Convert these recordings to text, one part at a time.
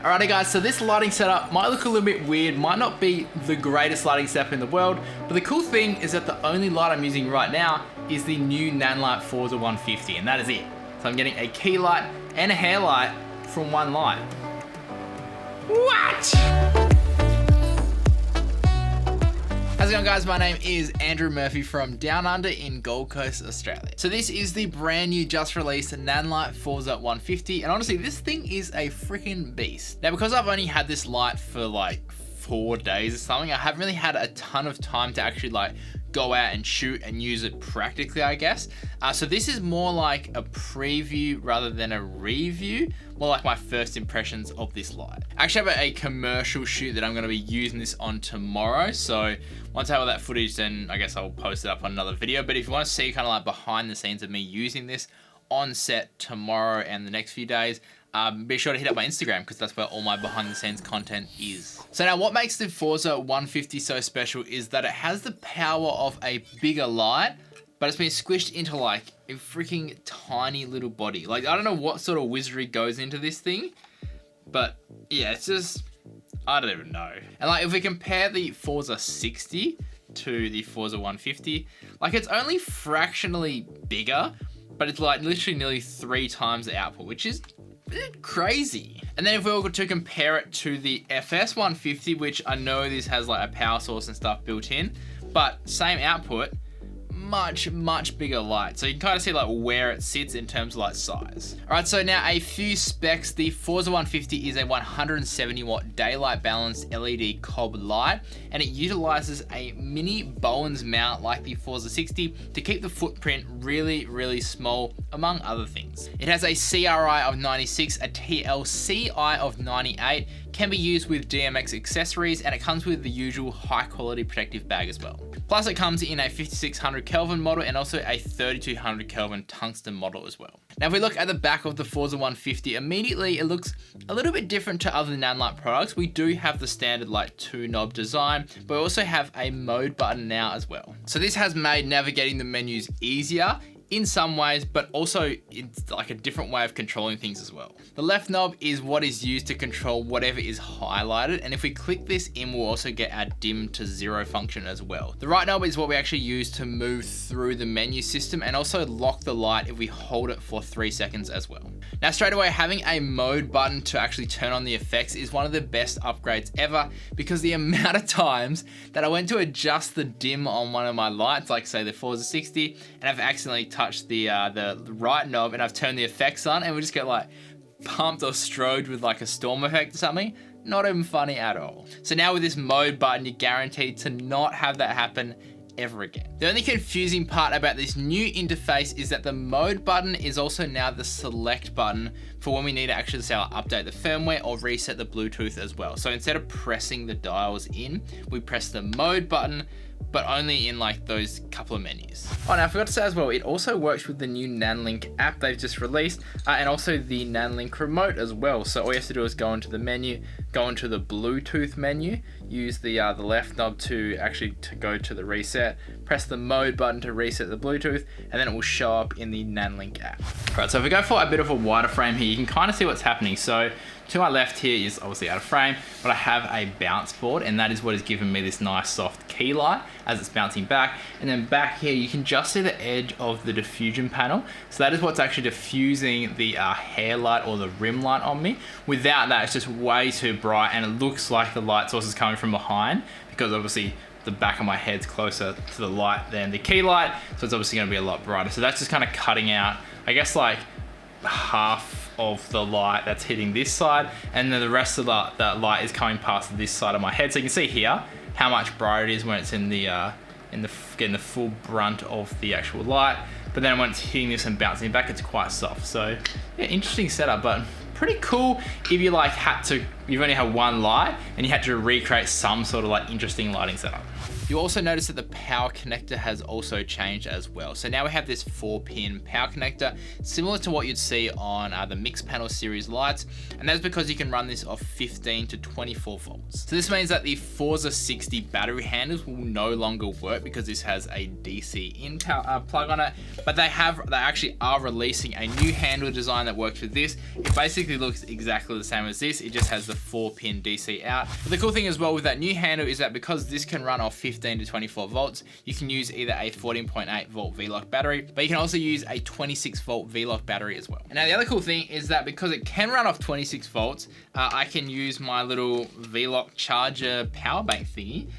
Alrighty guys, so this lighting setup might look a little bit weird, might not be the greatest lighting setup in the world, but the cool thing is that the only light I'm using right now is the new Nanlite Forza 150, and that is it. So I'm getting a key light and a hair light from one light. What? How's it going guys? My name is Andrew Murphy from Down Under in Gold Coast, Australia. So this is the brand new, just released Nanlite Forza 150, and honestly, this thing is a freaking beast. Now, because I've only had this light for like 4 days or something, I haven't really had a ton of time to actually like go out and shoot and use it practically, I guess. So this is more like a preview rather than a review, more like my first impressions of this light. I actually have a commercial shoot that I'm gonna be using this on tomorrow. So once I have all that footage, then I guess I'll post it up on another video. But if you wanna see kind of like behind the scenes of me using this on set tomorrow and the next few days, be sure to hit up my Instagram because that's where all my behind the scenes content is. So now what makes the Forza 150 so special is that it has the power of a bigger light, but it's been squished into like a freaking tiny little body. Like, I don't know what sort of wizardry goes into this thing, but yeah, it's just, I don't even know. And like, if we compare the Forza 60 to the Forza 150, like it's only fractionally bigger, but it's like literally nearly 3 times the output, which is crazy. And then if we were to compare it to the FS 150, which I know this has like a power source and stuff built in, but same output, much bigger light. So you can kind of see like where it sits in terms of like size. All right, so now a few specs. The Forza 150 is a 170 watt daylight balanced LED cob light, and it utilizes a mini Bowens mount like the Forza 60 to keep the footprint really small, among other things. It has a CRI of 96, a TLCI of 98, can be used with DMX accessories, and it comes with the usual high quality protective bag as well. Plus it comes in a 5600 Kelvin model and also a 3200 Kelvin tungsten model as well. Now if we look at the back of the Forza 150, immediately it looks a little bit different to other Nanlite products. We do have the standard like 2-knob design, but we also have a mode button now as well. So this has made navigating the menus easier in some ways, but also it's like a different way of controlling things as well. The left knob is what is used to control whatever is highlighted, and if we click this in, we'll also get our dim to 0 function as well. The right knob is what we actually use to move through the menu system and also lock the light if we hold it for 3 seconds as well. Now straight away, having a mode button to actually turn on the effects is one of the best upgrades ever, because the amount of times that I went to adjust the dim on one of my lights, like say the Forza 60, and I've accidentally touched the right knob and I've turned the effects on, and we just get like pumped or strobed with like a storm effect or something. Not even funny at all. So now with this mode button, you're guaranteed to not have that happen ever again. The only confusing part about this new interface is that the mode button is also now the select button for when we need to actually say update the firmware or reset the Bluetooth as well. So instead of pressing the dials in, we press the mode button, but only in like those couple of menus. Oh, now I forgot to say as well, it also works with the new Nanlink app they've just released, and also the Nanlink remote as well. So all you have to do is go into the menu, go into the Bluetooth menu, use the left knob to go to the reset, press the mode button to reset the Bluetooth, and then it will show up in the Nanlink app. All right, so if we go for a bit of a wider frame here, you can kind of see what's happening. So to my left here is obviously out of frame, but I have a bounce board, and that is what has given me this nice soft key light as it's bouncing back. And then back here, you can just see the edge of the diffusion panel. So that is what's actually diffusing the hair light or the rim light on me. Without that, it's just way too bright, and it looks like the light source is coming from behind, because obviously the back of my head's closer to the light than the key light. So it's obviously gonna be a lot brighter. So that's just kind of cutting out, I guess, like half of the light that's hitting this side, and then the rest of the light is coming past this side of my head. So you can see here how much brighter it is when it's in the getting the full brunt of the actual light. But then when it's hitting this and bouncing back, it's quite soft. So yeah, interesting setup, but pretty cool if you like you've only had one light and you had to recreate some sort of like interesting lighting setup. You'll also notice that the power connector has also changed as well. So now we have this 4-pin power connector, similar to what you'd see on the Mixpanel series lights, and that's because you can run this off 15 to 24 volts. So this means that the Forza 60 battery handles will no longer work because this has a DC in power, plug on it, but they actually are releasing a new handle design that works with this. It basically looks exactly the same as this, it just has the 4-pin DC out. But the cool thing as well with that new handle is that because this can run off 15 to 24 volts, you can use either a 14.8 volt V-Lock battery, but you can also use a 26 volt V-Lock battery as well. And now the other cool thing is that because it can run off 26 volts, I can use my little V-Lock charger power bank thingy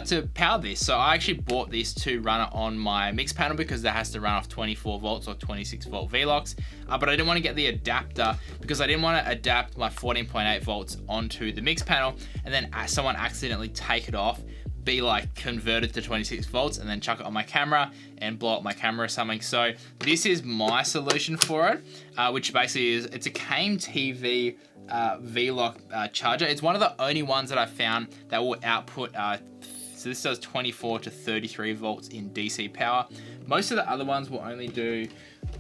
to power this. So I actually bought this to run it on my mix panel because that has to run off 24 volts or 26 volt V-Locks. But I didn't want to get the adapter because I didn't want to adapt my 14.8 volts onto the mix panel and then someone accidentally take it off, be like converted to 26 volts and then chuck it on my camera and blow up my camera or something. So this is my solution for it, which basically is, it's a KMTV V-Lock charger. It's one of the only ones that I found that will output, so this does 24 to 33 volts in DC power. Most of the other ones will only do,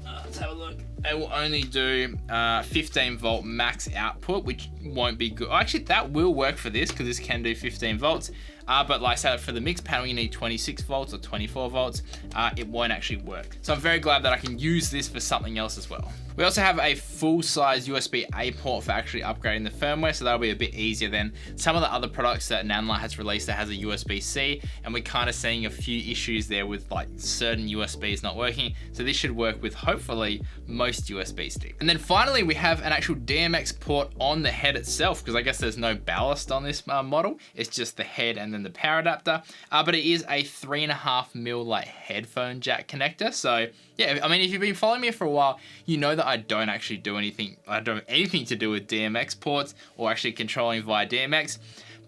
let's have a look. They will only do 15 volt max output, which won't be good. Actually, that will work for this because this can do 15 volts. But like I said, for the mix panel, you need 26 volts or 24 volts. It won't actually work. So I'm very glad that I can use this for something else as well. We also have a full-size USB-A port for actually upgrading the firmware, so that'll be a bit easier than some of the other products that Nanlite has released that has a USB-C, and we're kind of seeing a few issues there with like certain USBs not working. So this should work with hopefully most USB sticks. And then finally, we have an actual DMX port on the head itself, because I guess there's no ballast on this model. It's just the head and then the power adapter, but it is a 3.5mm like headphone jack connector. So yeah, I mean, if you've been following me for a while, you know that I don't actually do anything. I don't have anything to do with DMX ports or actually controlling via DMX.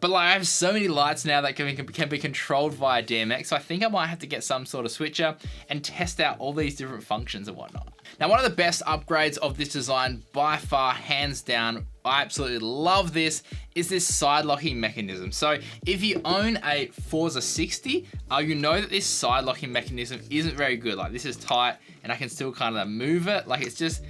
But like, I have so many lights now that can be controlled via DMX, so I think I might have to get some sort of switcher and test out all these different functions and whatnot. Now, one of the best upgrades of this design by far, hands down, I absolutely love this, is this side locking mechanism. So if you own a Forza 60, you know that this side locking mechanism isn't very good. Like, this is tight and I can still kind of move it. Like, it's just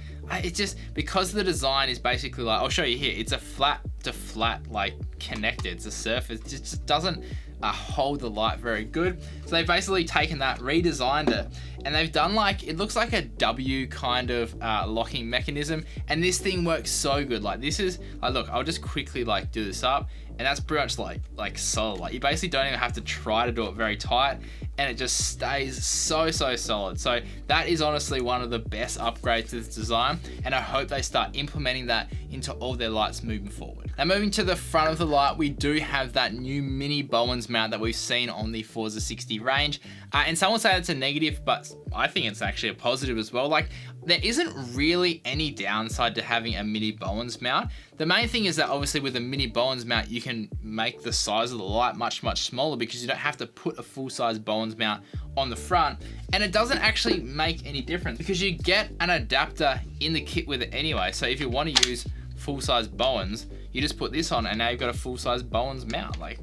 because the design is basically like, I'll show you here, it's a flat to flat like connector. It's a surface, it just doesn't hold the light very good. So they've basically taken that, redesigned it, and they've done like, it looks like a W kind of locking mechanism, and this thing works so good. Like, this is, look, I'll just quickly like do this up, and that's pretty much like solid. Like, you basically don't even have to try to do it very tight, and it just stays so solid. So that is honestly one of the best upgrades to this design, and I hope they start implementing that into all their lights moving forward. Now, moving to the front of the light, we do have that new mini Bowens mount that we've seen on the Forza 60 range, and some will say it's a negative, but I think it's actually a positive as well. Like, there isn't really any downside to having a mini Bowens mount. The main thing is that obviously with a mini Bowens mount, you can make the size of the light much smaller because you don't have to put a full-size Bowens mount on the front, and it doesn't actually make any difference because you get an adapter in the kit with it anyway. So if you want to use full-size Bowens, you just put this on and now you've got a full-size Bowens mount. Like,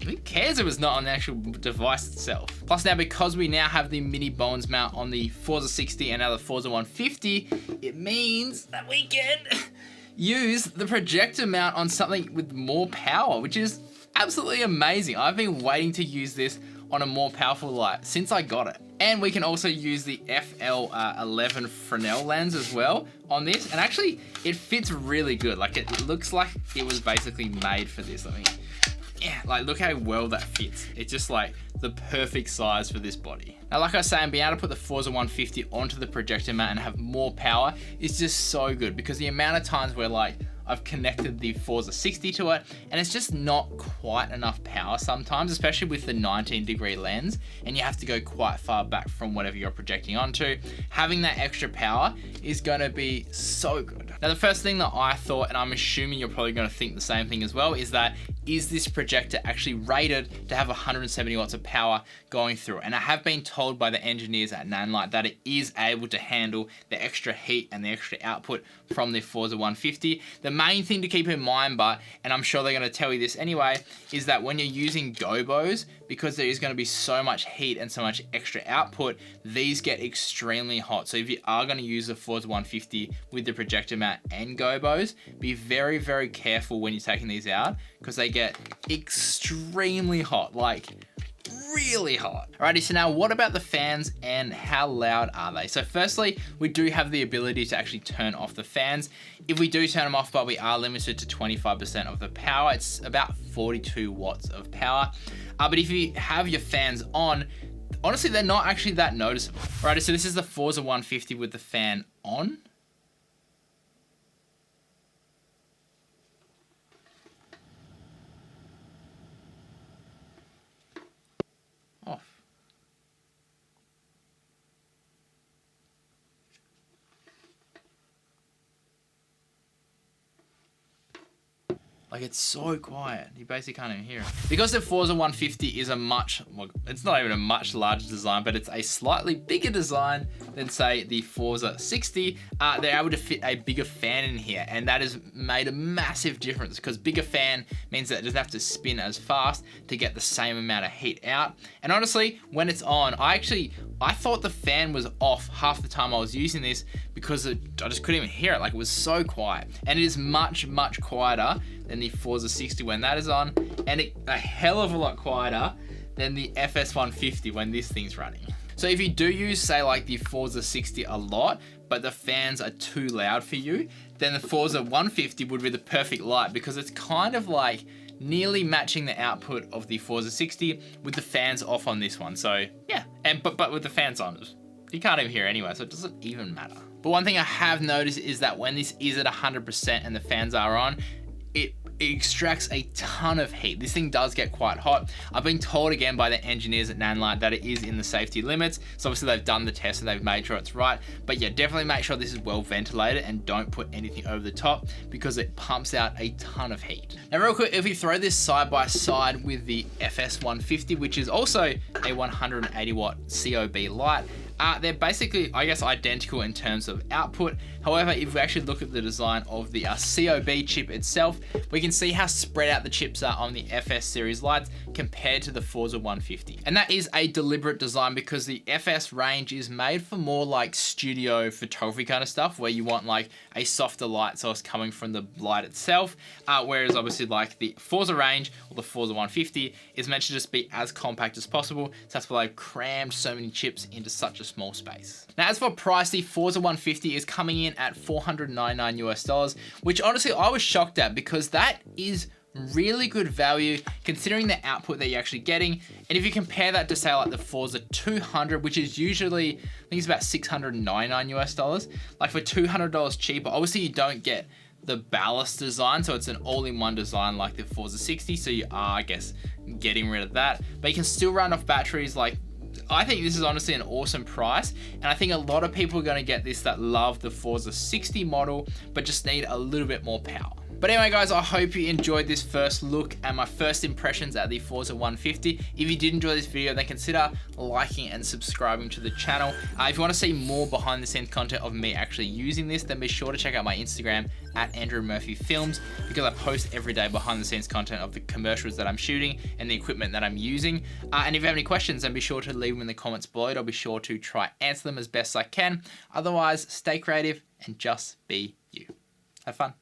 who cares if it's not on the actual device itself? Plus, now because we now have the mini Bowens mount on the Forza 60 and now the Forza 150, it means that we can use the projector mount on something with more power, which is absolutely amazing. I've been waiting to use this on a more powerful light since I got it. And we can also use the FL11 Fresnel lens as well on this, and actually it fits really good. Like, it looks like it was basically made for this. I mean, yeah, like, look how well that fits. It's just like the perfect size for this body. Now, like I was saying, being able to put the Forza 150 onto the projector mount and have more power is just so good, because the amount of times where like I've connected the Forza 60 to it and it's just not quite enough power sometimes, especially with the 19-degree lens, and you have to go quite far back from whatever you're projecting onto. Having that extra power is going to be so good. Now, the first thing that I thought, and I'm assuming you're probably going to think the same thing as well, is that is this projector actually rated to have 170 watts of power going through? And I have been told by the engineers at Nanlite that it is able to handle the extra heat and the extra output from the Forza 150. The main thing to keep in mind, and I'm sure they're going to tell you this anyway, is that when you're using gobos, because there is going to be so much heat and so much extra output, these get extremely hot. So if you are going to use the Forza 150 with the projector mount and gobos, be very, very careful when you're taking these out, because they get extremely hot, like really hot. Alrighty, so now what about the fans and how loud are they? So firstly, we do have the ability to actually turn off the fans. If we do turn them off, but we are limited to 25% of the power, it's about 42 watts of power. But if you have your fans on, honestly, they're not actually that noticeable. Alrighty, so this is the Forza 150 with the fan on. Off. Like, it's so quiet, you basically can't even hear it. Because the Forza 150 is well, it's not even a much larger design, but it's a slightly bigger design than, say, the Forza 60, they're able to fit a bigger fan in here, and that has made a massive difference, because bigger fan means that it doesn't have to spin as fast to get the same amount of heat out. And honestly, when it's on, I thought the fan was off half the time I was using this, because I just couldn't even hear it. Like, it was so quiet. And it is much, much quieter than the Forza 60 when that is on, and a hell of a lot quieter than the FS 150 when this thing's running. So if you do use, say, like the Forza 60 a lot, but the fans are too loud for you, then the Forza 150 would be the perfect light, because it's kind of like nearly matching the output of the Forza 60 with the fans off on this one. So yeah, but with the fans on, you can't even hear anyway, so it doesn't even matter. But one thing I have noticed is that when this is at 100% and the fans are on, it extracts a ton of heat. This thing does get quite hot. I've been told again by the engineers at Nanlite that it is in the safety limits. So obviously they've done the test and they've made sure it's right. But yeah, definitely make sure this is well ventilated and don't put anything over the top, because it pumps out a ton of heat. Now real quick, if we throw this side by side with the FS 150, which is also a 180 watt COB light, they're basically, I guess, identical in terms of output. However, if we actually look at the design of the COB chip itself, we can see how spread out the chips are on the FS series lights compared to the Forza 150. And that is a deliberate design, because the FS range is made for more like studio photography kind of stuff, where you want like a softer light source coming from the light itself. Whereas obviously like the Forza range, or the Forza 150, is meant to just be as compact as possible. So that's why they've crammed so many chips into such a small space. Now, as for price, the Forza 150 is coming in at $499 US, which honestly I was shocked at, because that is really good value considering the output that you're actually getting. And if you compare that to, say, like the Forza 200, which is usually, I think it's about $699 US, like for $200 cheaper, obviously you don't get the ballast design, so it's an all-in-one design like the Forza 60, so you are, I guess, getting rid of that, but you can still run off batteries. Like, I think this is honestly an awesome price, and I think a lot of people are going to get this that love the Forza 60 model but just need a little bit more power. But anyway guys, I hope you enjoyed this first look and my first impressions at the Forza 150. If you did enjoy this video, then consider liking and subscribing to the channel. If you want to see more behind the scenes content of me actually using this, then be sure to check out my Instagram at Andrew Murphy Films, because I post every day behind the scenes content of the commercials that I'm shooting and the equipment that I'm using. And if you have any questions, then be sure to leave them in the comments below. I'll be sure to try answer them as best I can. Otherwise, stay creative and just be you. Have fun.